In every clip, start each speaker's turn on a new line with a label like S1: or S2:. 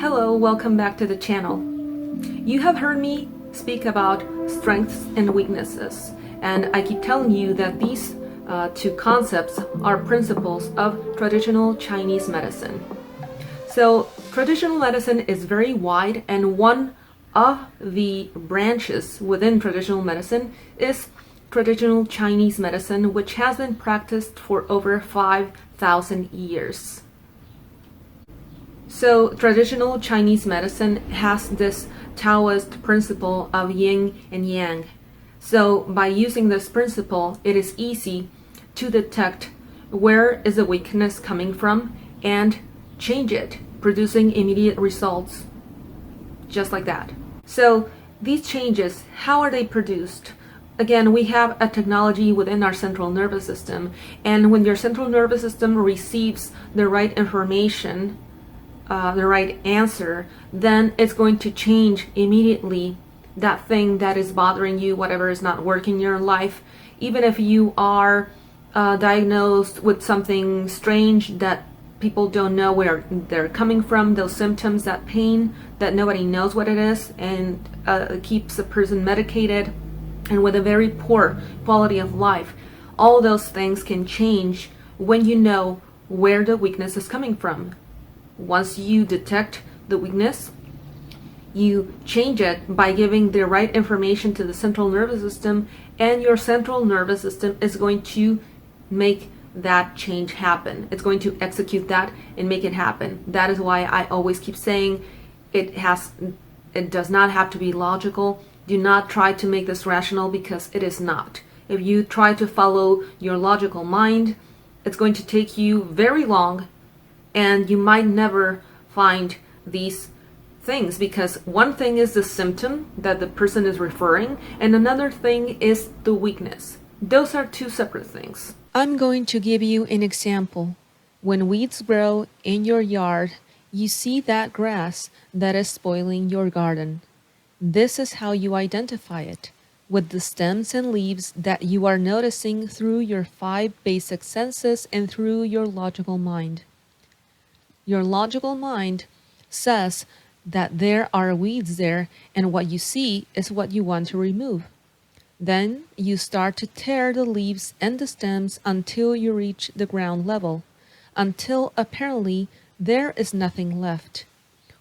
S1: Hello, welcome back to the channel. You have heard me speak about strengths and weaknesses, and I keep telling you that these two concepts are principles of traditional Chinese medicine. So traditional medicine is very wide, and one of the branches within traditional medicine is traditional Chinese medicine, which has been practiced for over 5,000 years. So traditional Chinese medicine has this Taoist principle of yin and yang. So by using this principle, it is easy to detect where is the weakness coming from and change it, producing immediate results, just like that. So these changes, how are they produced? Again, we have a technology within our central nervous system, and when your central nervous system receives the right information, the right answer, then it's going to change immediately that thing that is bothering you, whatever is not working in your life. Even if you are diagnosed with something strange that people don't know where they're coming from, those symptoms, that pain that nobody knows what it is, and keeps a person medicated and with a very poor quality of life, all those things can change when you know where the weakness is coming from. Once you detect the weakness, you change it by giving the right information to the central nervous system, and your central nervous system is going to make that change happen. It's going to execute that and make it happen. That is why I always keep saying it does not have to be logical. Do not try to make this rational, because it is not. If you try to follow your logical mind, it's going to take you very long, and you might never find these things, because one thing is the symptom that the person is referring, and another thing is the weakness. Those are two separate things. I'm going to give you an example. When weeds grow in your yard, you see that grass that is spoiling your garden. This is how you identify it, with the stems and leaves that you are noticing through your 5 basic senses and through your logical mind. Your logical mind says that there are weeds there, and what you see is what you want to remove. Then you start to tear the leaves and the stems until you reach the ground level, until apparently there is nothing left.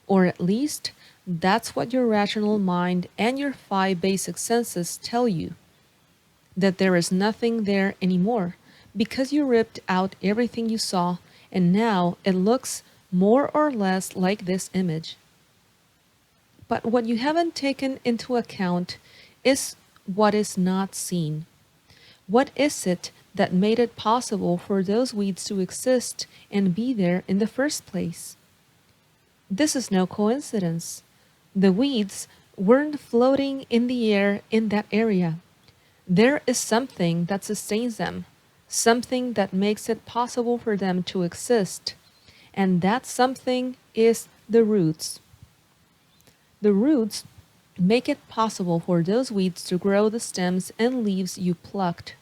S1: Or at least that's what your rational mind and your 5 basic senses tell you, that there is nothing there anymore, because you ripped out everything you saw, and now it looks more or less like this image. But what you haven't taken into account is what is not seen. What is it that made it possible for those weeds to exist and be there in the first place? This is no coincidence. The weeds weren't floating in the air in that area. There is something that sustains them, something that makes it possible for them to exist. And that something is the roots. The roots make it possible for those weeds to grow the stems and leaves you plucked.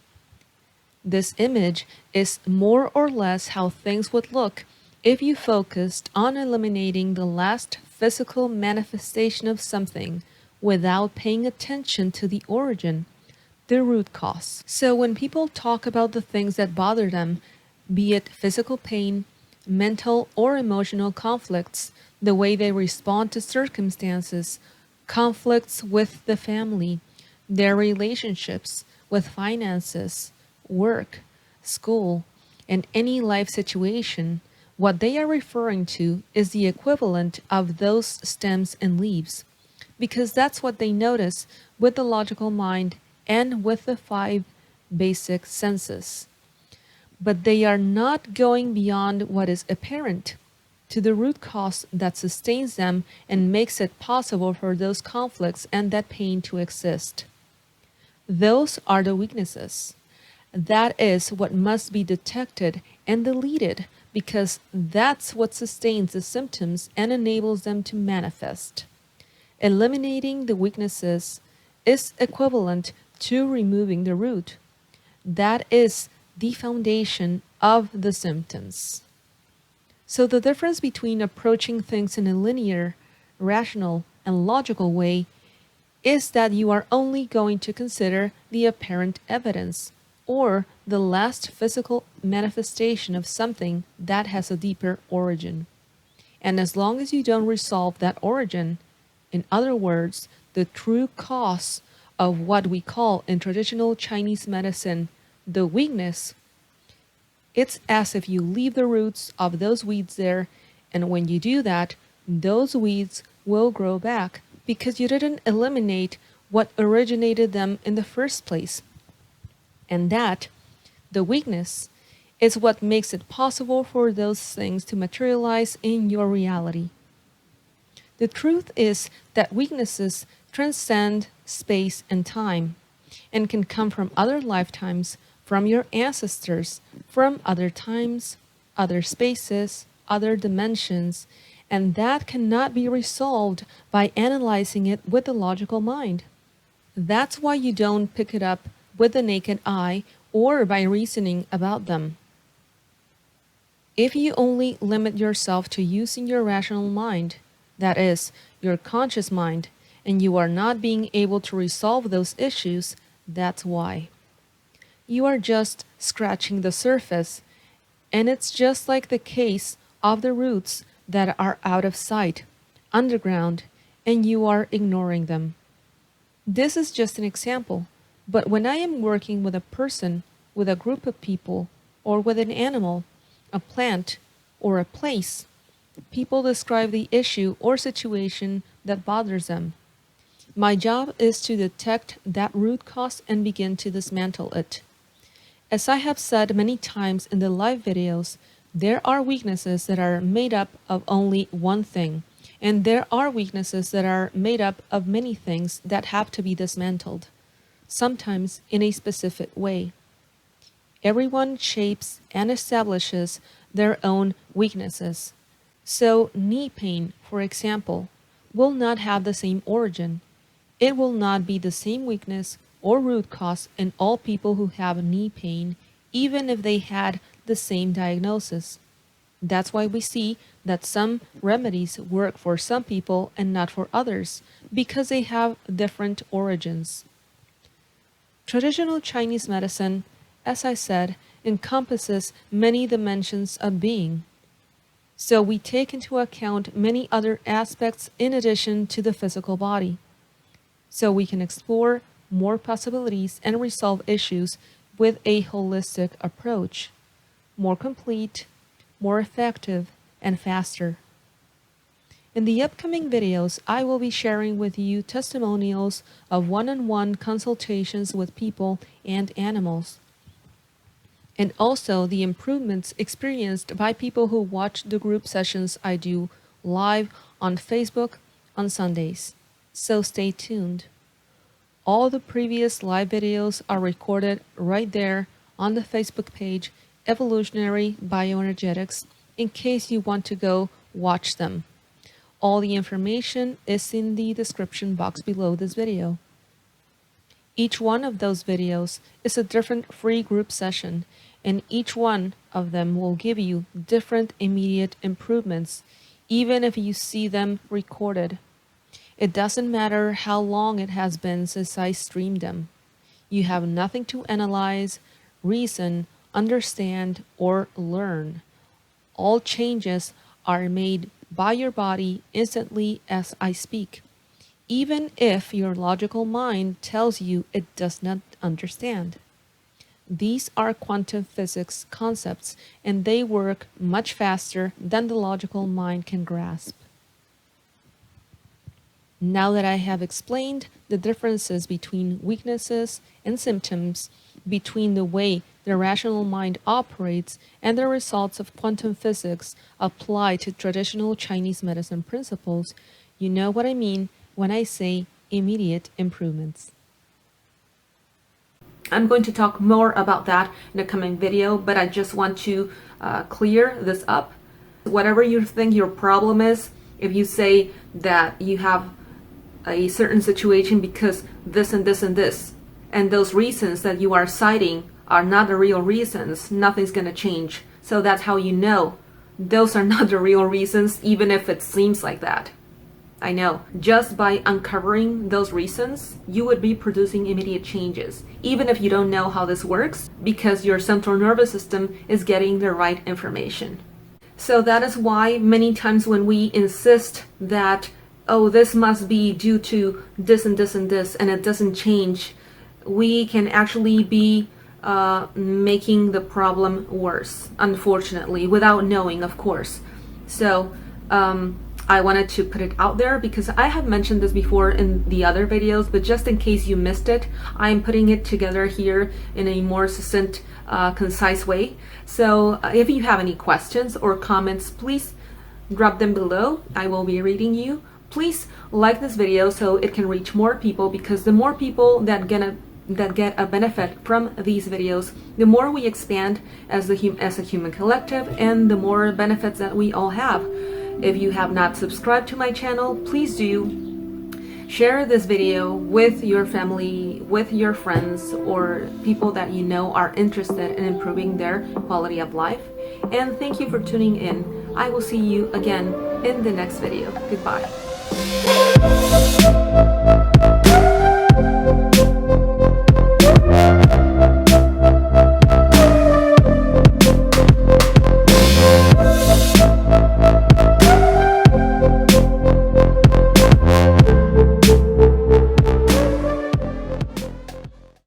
S1: This image is more or less how things would look if you focused on eliminating the last physical manifestation of something without paying attention to the origin, the root cause. So when people talk about the things that bother them, be it physical pain, mental or emotional conflicts, the way they respond to circumstances, conflicts with the family, their relationships with finances, work, school, and any life situation, what they are referring to is the equivalent of those stems and leaves, because that's what they notice with the logical mind and with the 5 basic senses. But they are not going beyond what is apparent to the root cause that sustains them and makes it possible for those conflicts and that pain to exist. Those are the weaknesses. That is what must be detected and deleted, because that's what sustains the symptoms and enables them to manifest. Eliminating the weaknesses is equivalent to removing the root. That is the foundation of the symptoms. So the difference between approaching things in a linear, rational, and logical way is that you are only going to consider the apparent evidence or the last physical manifestation of something that has a deeper origin. And as long as you don't resolve that origin, in other words, the true cause of what we call in traditional Chinese medicine the weakness, it's as if you leave the roots of those weeds there, and when you do that, those weeds will grow back because you didn't eliminate what originated them in the first place. And that, the weakness, is what makes it possible for those things to materialize in your reality. The truth is that weaknesses transcend space and time and can come from other lifetimes, from your ancestors, from other times, other spaces, other dimensions, and that cannot be resolved by analyzing it with the logical mind. That's why you don't pick it up with the naked eye or by reasoning about them. If you only limit yourself to using your rational mind, that is, your conscious mind, and you are not being able to resolve those issues, that's why. You are just scratching the surface, and it's just like the case of the roots that are out of sight, underground, and you are ignoring them. This is just an example, but when I am working with a person, with a group of people, or with an animal, a plant, or a place, people describe the issue or situation that bothers them. My job is to detect that root cause and begin to dismantle it. As I have said many times in the live videos, there are weaknesses that are made up of only one thing, and there are weaknesses that are made up of many things that have to be dismantled, sometimes in a specific way. Everyone shapes and establishes their own weaknesses. So knee pain, for example, will not have the same origin. It will not be the same weakness or root cause in all people who have knee pain, even if they had the same diagnosis. That's why we see that some remedies work for some people and not for others, because they have different origins. Traditional Chinese medicine, as I said, encompasses many dimensions of being. So we take into account many other aspects in addition to the physical body. So we can explore more possibilities and resolve issues with a holistic approach, more complete, more effective, and faster. In the upcoming videos, I will be sharing with you testimonials of one-on-one consultations with people and animals, and also the improvements experienced by people who watch the group sessions I do live on Facebook on Sundays. So stay tuned. All the previous live videos are recorded right there on the Facebook page Evolutionary Bioenergetics in case you want to go watch them. All the information is in the description box below this video. Each one of those videos is a different free group session, and each one of them will give you different immediate improvements, even if you see them recorded. It doesn't matter how long it has been since I streamed them. You have nothing to analyze, reason, understand, or learn. All changes are made by your body instantly as I speak, even if your logical mind tells you it does not understand. These are quantum physics concepts, and they work much faster than the logical mind can grasp. Now that I have explained the differences between weaknesses and symptoms, between the way the rational mind operates and the results of quantum physics applied to traditional Chinese medicine principles, you know what I mean when I say immediate improvements. I'm going to talk more about that in a coming video, but I just want to clear this up. Whatever you think your problem is, if you say that you have a certain situation because this and this and this, and those reasons that you are citing are not the real reasons, nothing's going to change. So that's how you know those are not the real reasons, even if it seems like that. I know, just by uncovering those reasons, you would be producing immediate changes, even if you don't know how this works, because your central nervous system is getting the right information. So that is why many times when we insist that, oh, this must be due to this and this and this, and it doesn't change, we can actually be making the problem worse, unfortunately, without knowing, of course. So I wanted to put it out there because I have mentioned this before in the other videos, but just in case you missed it, I'm putting it together here in a more succinct, concise way. So if you have any questions or comments, please drop them below. I will be reading you. Please like this video so it can reach more people, because the more people that get a benefit from these videos, the more we expand as a human collective, and the more benefits that we all have. If you have not subscribed to my channel, please do. Share this video with your family, with your friends, or people that you know are interested in improving their quality of life. And thank you for tuning in. I will see you again in the next video. Goodbye.